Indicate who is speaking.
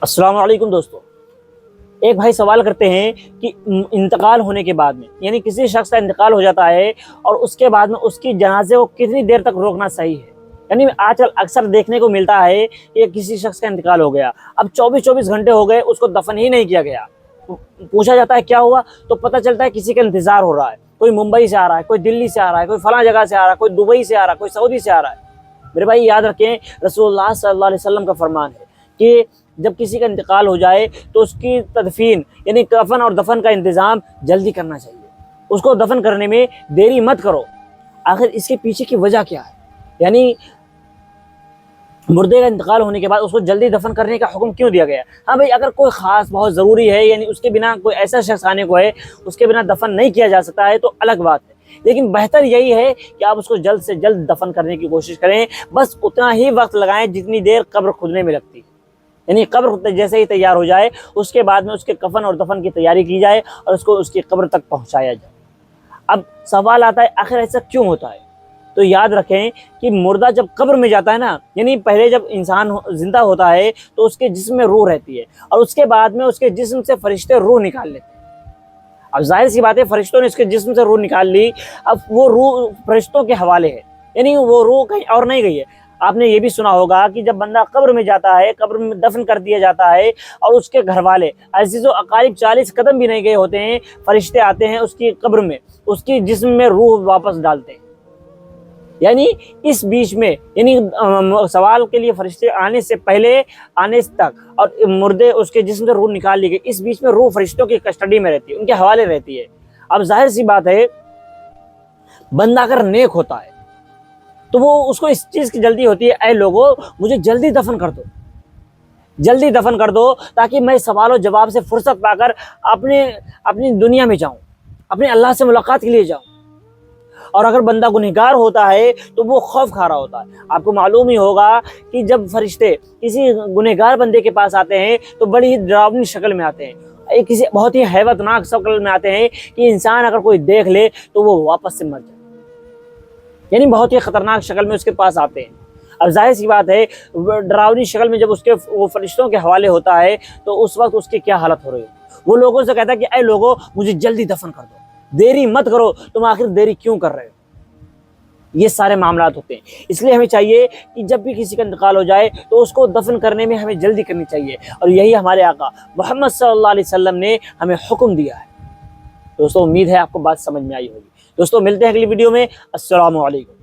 Speaker 1: السلام علیکم دوستو، ایک بھائی سوال کرتے ہیں کہ انتقال ہونے کے بعد میں یعنی کسی شخص کا انتقال ہو جاتا ہے اور اس کے بعد میں اس کی جنازے کو کتنی دیر تک روکنا صحیح ہے۔ یعنی آج کل اکثر دیکھنے کو ملتا ہے کہ کسی شخص کا انتقال ہو گیا، اب 24 گھنٹے ہو گئے اس کو دفن ہی نہیں کیا گیا۔ پوچھا جاتا ہے کیا ہوا تو پتہ چلتا ہے کسی کا انتظار ہو رہا ہے، کوئی ممبئی سے آ رہا ہے، کوئی دلی سے آ رہا ہے، کوئی فلاں جگہ سے آ رہا ہے، کوئی دبئی سے آ رہا ہے، کوئی سعودی سے آ رہا ہے۔ میرے بھائی یاد رکھیں، رسول اللہ صلی اللہ علیہ وسلم کا فرمان ہے کہ جب کسی کا انتقال ہو جائے تو اس کی تدفین یعنی کفن اور دفن کا انتظام جلدی کرنا چاہیے، اس کو دفن کرنے میں دیری مت کرو۔ آخر اس کے پیچھے کی وجہ کیا ہے؟ یعنی مردے کا انتقال ہونے کے بعد اس کو جلدی دفن کرنے کا حکم کیوں دیا گیا؟ ہاں بھائی، اگر کوئی خاص بہت ضروری ہے یعنی اس کے بنا کوئی ایسا شخص آنے کو ہے اس کے بنا دفن نہیں کیا جا سکتا ہے تو الگ بات ہے، لیکن بہتر یہی ہے کہ آپ اس کو جلد سے جلد دفن کرنے کی کوشش کریں، بس اتنا ہی وقت لگائیں جتنی دیر قبر کھودنے میں لگتی ہے۔ یعنی قبر جیسے ہی تیار ہو جائے اس کے بعد میں اس کے کفن اور دفن کی تیاری کی جائے اور اس کو اس کی قبر تک پہنچایا جائے۔ اب سوال آتا ہے آخر ایسا کیوں ہوتا ہے؟ تو یاد رکھیں کہ مردہ جب قبر میں جاتا ہے نا، یعنی پہلے جب انسان زندہ ہوتا ہے تو اس کے جسم میں روح رہتی ہے اور اس کے بعد میں اس کے جسم سے فرشتے روح نکال لیتے ہیں۔ اب ظاہر سی بات ہے، فرشتوں نے اس کے جسم سے روح نکال لی، اب وہ روح فرشتوں کے حوالے ہے، یعنی وہ روح کہیں اور نہیں گئی ہے۔ آپ نے یہ بھی سنا ہوگا کہ جب بندہ قبر میں جاتا ہے، قبر میں دفن کر دیا جاتا ہے اور اس کے گھر والے عزیز و اقارب 40 قدم بھی نہیں گئے ہوتے ہیں، فرشتے آتے ہیں اس کی قبر میں، اس کی جسم میں روح واپس ڈالتے ہیں۔ یعنی اس بیچ میں یعنی سوال کے لیے فرشتے آنے سے پہلے آنے تک اور مردے اس کے جسم سے روح نکال لی گئی، اس بیچ میں روح فرشتوں کی کسٹڈی میں رہتی ہے، ان کے حوالے رہتی ہے۔ اب ظاہر سی بات ہے، بندہ اگر نیک ہوتا ہے تو وہ اس کو اس چیز کی جلدی ہوتی ہے، اے لوگو مجھے جلدی دفن کر دو، جلدی دفن کر دو تاکہ میں سوال و جواب سے فرصت پا کر اپنی دنیا میں جاؤں، اپنے اللہ سے ملاقات کے لیے جاؤں۔ اور اگر بندہ گنہگار ہوتا ہے تو وہ خوف کھا رہا ہوتا ہے۔ آپ کو معلوم ہی ہوگا کہ جب فرشتے کسی گنہگار بندے کے پاس آتے ہیں تو بڑی ہی ڈراؤنی شکل میں آتے ہیں، کسی بہت ہی ہیبت ناک شکل میں آتے ہیں کہ انسان اگر کوئی دیکھ لے تو وہ واپس سے مر جائے، یعنی بہت ہی خطرناک شکل میں اس کے پاس آتے ہیں۔ اب ظاہر سی بات ہے، ڈراؤنی شکل میں جب اس کے وہ فرشتوں کے حوالے ہوتا ہے تو اس وقت اس کی کیا حالت ہو رہی ہے؟ وہ لوگوں سے کہتا ہے کہ اے لوگوں مجھے جلدی دفن کر دو، دیری مت کرو، تم آخر دیری کیوں کر رہے ہو؟ یہ سارے معاملات ہوتے ہیں۔ اس لیے ہمیں چاہیے کہ جب بھی کسی کا انتقال ہو جائے تو اس کو دفن کرنے میں ہمیں جلدی کرنی چاہیے، اور یہی ہمارے آقا محمد صلی اللہ علیہ وسلم نے ہمیں حکم دیا ہے۔ دوستو امید ہے آپ کو بات سمجھ میں آئی ہوگی۔ دوستو ملتے ہیں اگلی ویڈیو میں۔ السلام علیکم۔